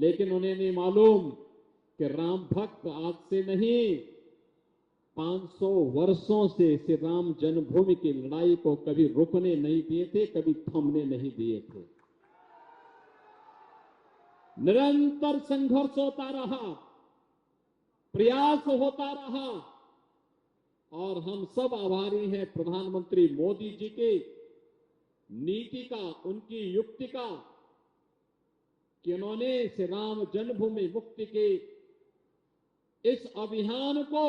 लेकिन उन्हें नहीं मालूम कि राम भक्त आज से नहीं 500 वर्षों से श्री राम जन्मभूमि की लड़ाई को कभी रुकने नहीं दिए थे, कभी थमने नहीं दिए थे। निरंतर संघर्ष होता रहा, प्रयास होता रहा और हम सब आभारी हैं प्रधानमंत्री मोदी जी की नीति का, उनकी युक्ति का कि उन्होंने श्री राम जन्मभूमि मुक्ति के इस अभियान को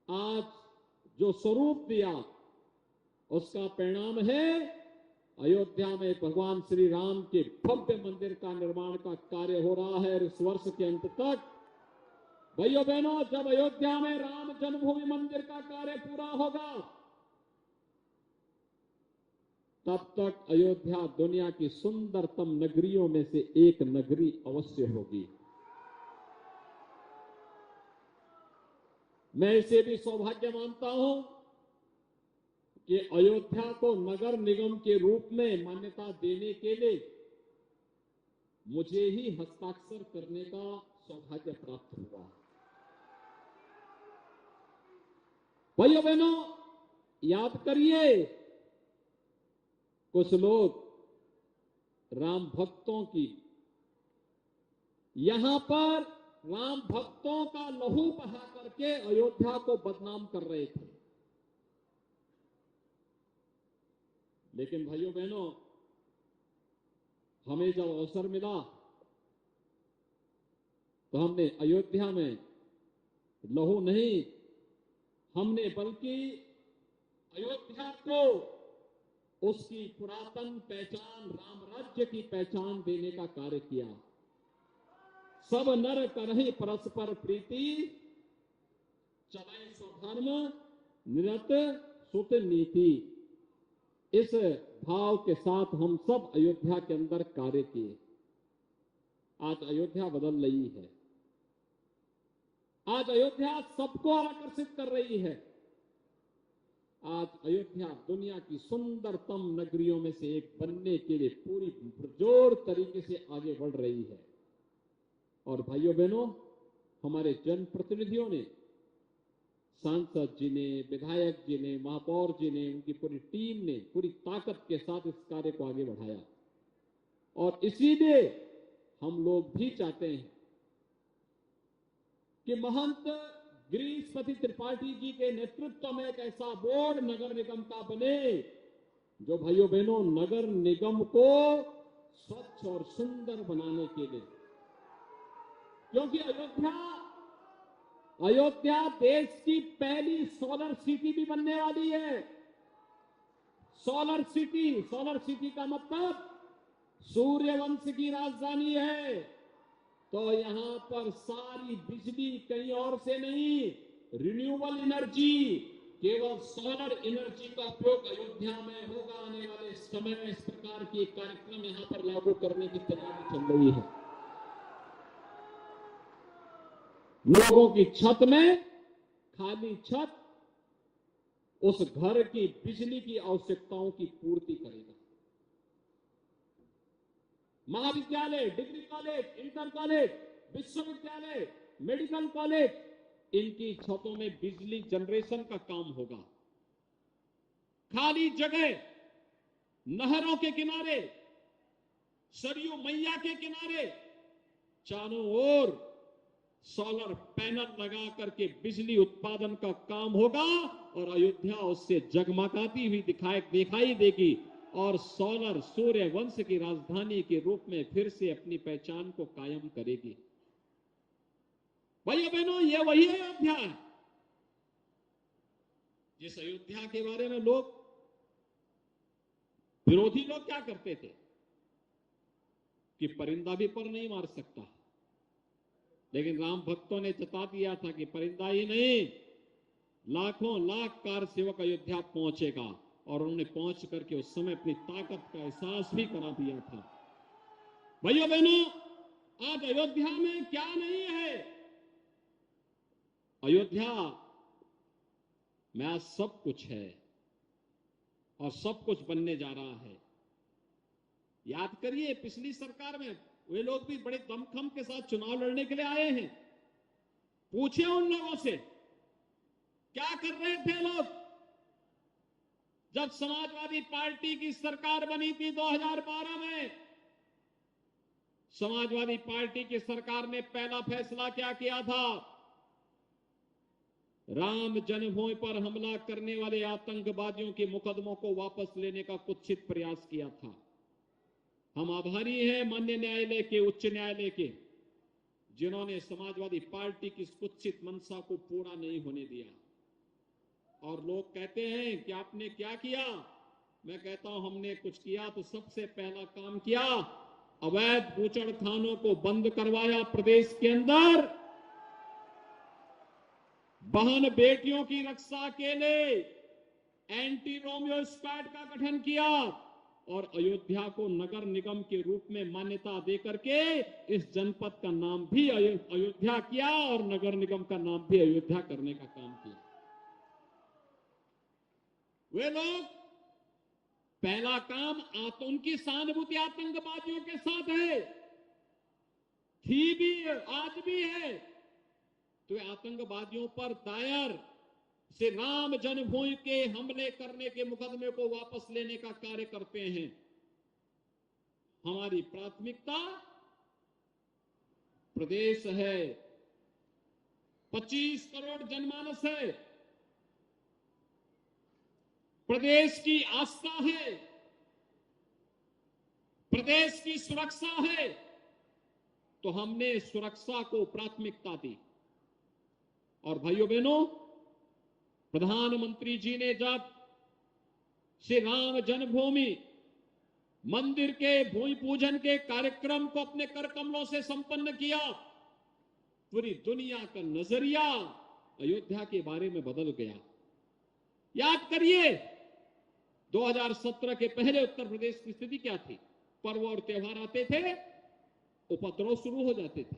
आज जो स्वरूप दिया उसका परिणाम है अयोध्या में भगवान श्री राम के भव्य मंदिर का निर्माण का कार्य हो रहा है। इस वर्ष के अंत तक भाइयों बहनों, जब अयोध्या में राम जन्मभूमि मंदिर का कार्य पूरा होगा तब तक अयोध्या दुनिया की सुंदरतम नगरियों में से एक नगरी अवश्य होगी। मैं इसे भी सौभाग्य मानता हूं कि अयोध्या को नगर निगम के रूप में मान्यता देने के लिए मुझे ही हस्ताक्षर करने का सौभाग्य प्राप्त हुआ। भाइयों बहनों, याद करिए, कुछ लोग राम भक्तों की यहां पर राम भक्तों का लहू बहा करके अयोध्या को बदनाम कर रहे थे। लेकिन भाइयों बहनों, हमें जब अवसर मिला तो हमने अयोध्या में लहू नहीं, हमने बल्कि अयोध्या को उसकी पुरातन पहचान, राम राज्य की पहचान देने का कार्य किया। सब नर करहि परस्पर प्रीति, चलै स्वधर्म निरत सुत नीति। इस भाव के साथ हम सब अयोध्या के अंदर कार्य किए। आज अयोध्या बदल रही है। आज अयोध्या सबको आकर्षित कर रही है। आज अयोध्या दुनिया की सुंदरतम नगरियों में से एक बनने के लिए पूरी पुरजोर तरीके से आगे बढ़ रही है। और भाइयों बहनों, हमारे जनप्रतिनिधियों ने, सांसद जी ने, विधायक जी ने, महापौर जी ने, उनकी पूरी टीम ने पूरी ताकत के साथ इस कार्य को आगे बढ़ाया। और इसीलिए हम लोग भी चाहते हैं कि महंत गिरीशपति त्रिपाठी जी के नेतृत्व में एक ऐसा बोर्ड नगर निगम का बने जो भाइयों बहनों नगर निगम को स्वच्छ और सुंदर बनाने के लिए, क्योंकि अयोध्या देश की पहली सोलर सिटी भी बनने वाली है। सोलर सिटी का मतलब सूर्यवंश की राजधानी है। तो यहां पर सारी बिजली कहीं और से नहीं, रिन्यूएबल एनर्जी, केवल सोलर एनर्जी का उपयोग अयोध्या में होगा। आने वाले समय में इस प्रकार की कार्यक्रम यहां पर लागू करने की तैयारी चल रही है। लोगों की छत में खाली छत उस घर की बिजली की आवश्यकताओं की पूर्ति करेगा। महाविद्यालय, डिग्री कॉलेज, इंटर कॉलेज, विश्वविद्यालय, मेडिकल कॉलेज, इनकी छतों में बिजली जनरेशन का काम होगा। खाली जगह नहरों के किनारे, सरयू मैया के किनारे चारों ओर सोलर पैनल लगा करके बिजली उत्पादन का काम होगा और अयोध्या उससे जगमगाती हुई दिखाई देगी और सोलर सूर्य वंश की राजधानी के रूप में फिर से अपनी पहचान को कायम करेगी। भाइयों बहनों, ये वही अयोध्या है जिस अयोध्या के बारे में विरोधी लोग क्या करते थे कि परिंदा भी पर नहीं मार सकता, लेकिन राम भक्तों ने जता दिया था कि परिंदा ही नहीं, लाखों लाख कार सेवक अयोध्या पहुंचेगा। और उन्होंने पहुंच करके उस समय अपनी ताकत का एहसास भी करा दिया था। भाइयों बहनों, आज अयोध्या में क्या नहीं है? अयोध्या में आज सब कुछ है और सब कुछ बनने जा रहा है। याद करिए, पिछली सरकार में वे लोग भी बड़े दमखम के साथ चुनाव लड़ने के लिए आए हैं। पूछिए उन लोगों से क्या कर रहे थे लोग जब समाजवादी पार्टी की सरकार बनी थी 2012 में। समाजवादी पार्टी की सरकार ने पहला फैसला क्या किया था? राम जन्मभूमि पर हमला करने वाले आतंकवादियों के मुकदमों को वापस लेने का कुत्सित प्रयास किया था। हम आभारी हैं माननीय न्यायालय के, उच्च न्यायालय के, जिन्होंने समाजवादी पार्टी की इस कुत्सित मंशा को पूरा नहीं होने दिया। और लोग कहते हैं कि आपने क्या किया? मैं कहता हूं हमने कुछ किया तो सबसे पहला काम किया, अवैध बूचड़खानों को बंद करवाया प्रदेश के अंदर। बहन बेटियों की रक्षा के लिए एंटी रोमियो स्क्वाड का गठन किया और अयोध्या को नगर निगम के रूप में मान्यता देकर के इस जनपद का नाम भी अयोध्या किया और नगर निगम का नाम भी अयोध्या करने का काम किया। वे लोग पहला काम उनकी सहानुभूति आतंकवादियों के साथ है, थी भी, आज भी है। तो आतंकवादियों पर दायर से राम जन्मभूमि के हमले करने के मुकदमे को वापस लेने का कार्य करते हैं। हमारी प्राथमिकता प्रदेश है, 25 करोड़ जनमानस है, प्रदेश की आस्था है, प्रदेश की सुरक्षा है। तो हमने सुरक्षा को प्राथमिकता दी। और भाइयों बहनों, प्रधानमंत्री जी ने जब श्री राम जन्मभूमि मंदिर के भूमि पूजन के कार्यक्रम को अपने कर कमलों से संपन्न किया, पूरी दुनिया का नजरिया अयोध्या के बारे में बदल गया। याद करिए 2017 के पहले उत्तर प्रदेश की स्थिति क्या थी? पर्व और त्योहार आते थे, उपद्रव शुरू हो जाते थे,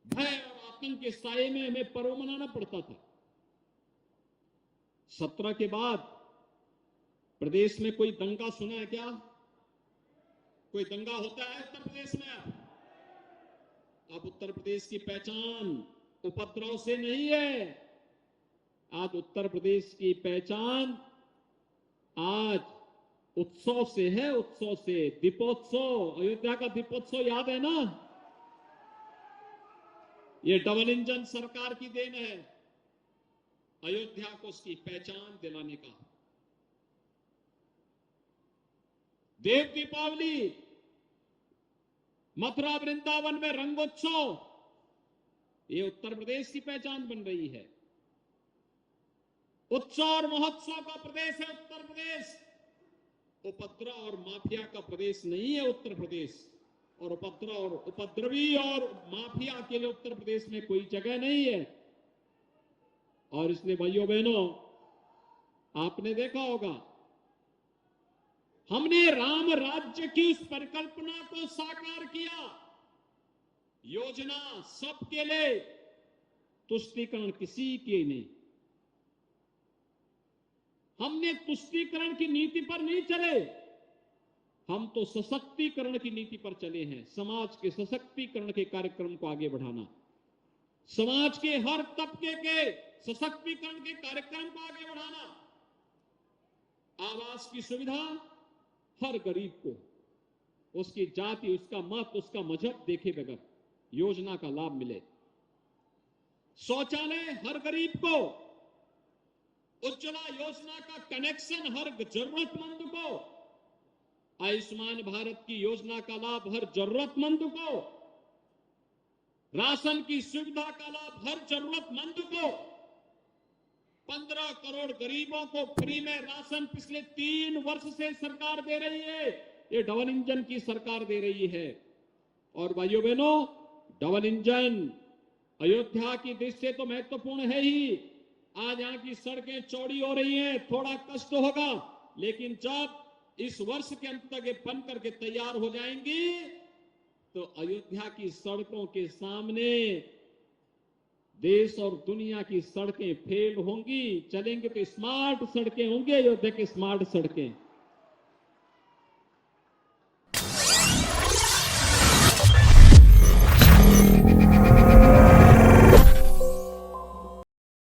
भय और आतंक के साये में हमें पर्व मनाना पड़ता था। 17 के बाद प्रदेश में कोई दंगा सुना है क्या? कोई दंगा होता है उत्तर प्रदेश में? अब उत्तर प्रदेश की पहचान उपद्रव से नहीं है। आज उत्तर प्रदेश की पहचान आज उत्सव से है, उत्सव से। दीपोत्सव, अयोध्या का दीपोत्सव याद है ना? ये डबल इंजन सरकार की देन है, अयोध्या को उसकी पहचान दिलाने का। देव दीपावली, मथुरा वृंदावन में रंगोत्सव, ये उत्तर प्रदेश की पहचान बन रही है। उत्सव और महोत्सव का प्रदेश है उत्तर प्रदेश, उपद्रव और माफिया का प्रदेश नहीं है उत्तर प्रदेश। और उपद्रव और उपद्रवी और माफिया के लिए उत्तर प्रदेश में कोई जगह नहीं है। और इसलिए भाइयों बहनों, आपने देखा होगा हमने राम राज्य की इस परिकल्पना को साकार किया। योजना सबके लिए, तुष्टीकरण किसी के नहीं। हमने तुष्टीकरण की नीति पर नहीं चले, हम तो सशक्तिकरण की नीति पर चले हैं। समाज के सशक्तिकरण के कार्यक्रम को आगे बढ़ाना, समाज के हर तबके के सशक्तिकरण के कार्यक्रम को आगे बढ़ाना, आवास की सुविधा हर गरीब को, उसकी जाति, उसका मत, उसका मजहब देखे बगैर योजना का लाभ मिले। शौचालय हर गरीब को, उज्ज्वला योजना का कनेक्शन हर जरूरतमंद को, आयुष्मान भारत की योजना का लाभ हर जरूरतमंद को, राशन की सुविधा का लाभ हर जरूरतमंद को, 15 करोड़ गरीबों को फ्री में राशन पिछले 3 वर्ष से सरकार दे रही है। ये डबल इंजन की सरकार दे रही है। और भाइयों बहनों, डबल इंजन अयोध्या की दृष्टि से तो महत्वपूर्ण है ही। आज यहां की सड़कें चौड़ी हो रही हैं, थोड़ा कष्ट होगा, लेकिन जब इस वर्ष के अंत तक ये बन करके तैयार हो जाएंगी तो अयोध्या की सड़कों के सामने देश और दुनिया की सड़कें फेल होंगी। चलेंगे तो स्मार्ट सड़कें होंगी, अयोध्या की स्मार्ट सड़कें।